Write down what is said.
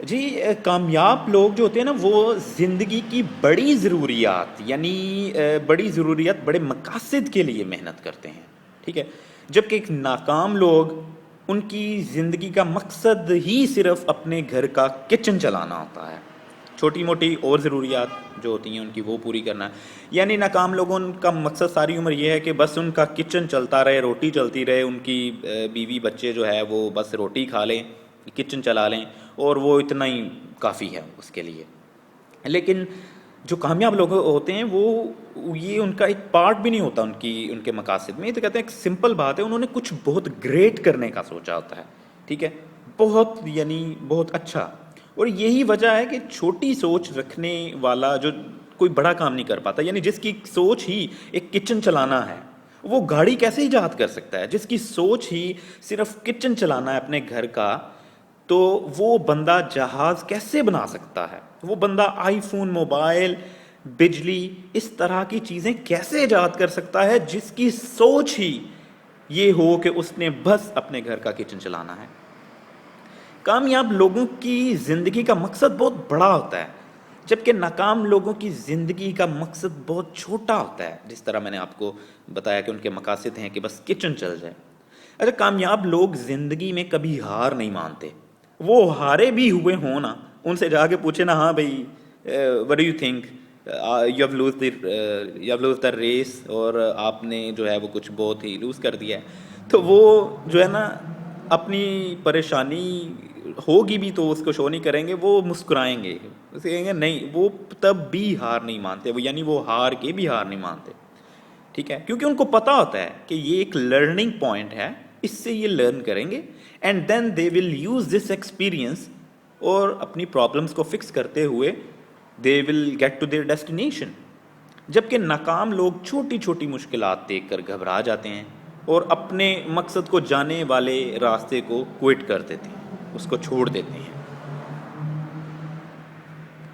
جی کامیاب لوگ جو ہوتے ہیں نا وہ زندگی کی بڑی ضروریات یعنی بڑی ضروریات بڑے مقاصد کے لیے محنت کرتے ہیں، ٹھیک ہے؟ جبکہ ایک ناکام لوگ ان کی زندگی کا مقصد ہی صرف اپنے گھر کا کچن چلانا ہوتا ہے، چھوٹی موٹی اور ضروریات جو ہوتی ہیں ان کی وہ پوری کرنا ہے۔ یعنی ناکام لوگوں کا مقصد ساری عمر یہ ہے کہ بس ان کا کچن چلتا رہے، روٹی چلتی رہے، ان کی بیوی بچے جو ہے وہ بس روٹی کھا لیں، کچن چلا لیں، اور وہ اتنا ہی کافی ہے اس کے لیے۔ لیکن جو کامیاب لوگ ہوتے ہیں وہ یہ ان کا ایک پارٹ بھی نہیں ہوتا ان کے مقاصد میں۔ یہ تو کہتے ہیں ایک سمپل بات ہے، انہوں نے کچھ بہت گریٹ کرنے کا سوچا ہوتا ہے، ٹھیک ہے، بہت یعنی بہت اچھا۔ اور یہی وجہ ہے کہ چھوٹی سوچ رکھنے والا جو کوئی بڑا کام نہیں کر پاتا، یعنی جس کی سوچ ہی ایک کچن چلانا ہے، وہ گاڑی کیسے ایجاد کر سکتا ہے؟ جس کی سوچ ہی صرف کچن چلانا ہے اپنے گھر کا، تو وہ بندہ جہاز کیسے بنا سکتا ہے؟ وہ بندہ آئی فون، موبائل، بجلی، اس طرح کی چیزیں کیسے ایجاد کر سکتا ہے جس کی سوچ ہی یہ ہو کہ اس نے بس اپنے گھر کا کچن چلانا ہے؟ کامیاب لوگوں کی زندگی کا مقصد بہت بڑا ہوتا ہے، جبکہ ناکام لوگوں کی زندگی کا مقصد بہت چھوٹا ہوتا ہے، جس طرح میں نے آپ کو بتایا کہ ان کے مقاصد ہیں کہ بس کچن چل جائے۔ اچھا، کامیاب لوگ زندگی میں کبھی ہار نہیں مانتے۔ وہ ہارے بھی ہوئے ہوں نا، ان سے جا کے پوچھے نا، ہاں بھائی what do you think you have lose the race, اور آپ نے جو ہے وہ کچھ بہت ہی لوز کر دیا ہے، تو وہ جو ہے نا اپنی پریشانی ہوگی بھی تو اس کو شو نہیں کریں گے، وہ مسکرائیں گے، اسے کہیں گے نہیں، وہ تب بھی ہار نہیں مانتے، وہ یعنی وہ ہار کے بھی ہار نہیں مانتے، ٹھیک ہے، کیونکہ ان کو پتا ہوتا ہے کہ یہ ایک لرننگ پوائنٹ ہے، اس سے یہ لرن کریں گے، and then they will use this experience, اور اپنی پرابلمس کو فکس کرتے ہوئے they will get to their destination. جبکہ ناکام لوگ چھوٹی چھوٹی مشکلات دیکھ کر گھبرا جاتے ہیں اور اپنے مقصد کو جانے والے راستے کو کوئٹ کر دیتے ہیں، اس کو چھوڑ دیتے ہیں۔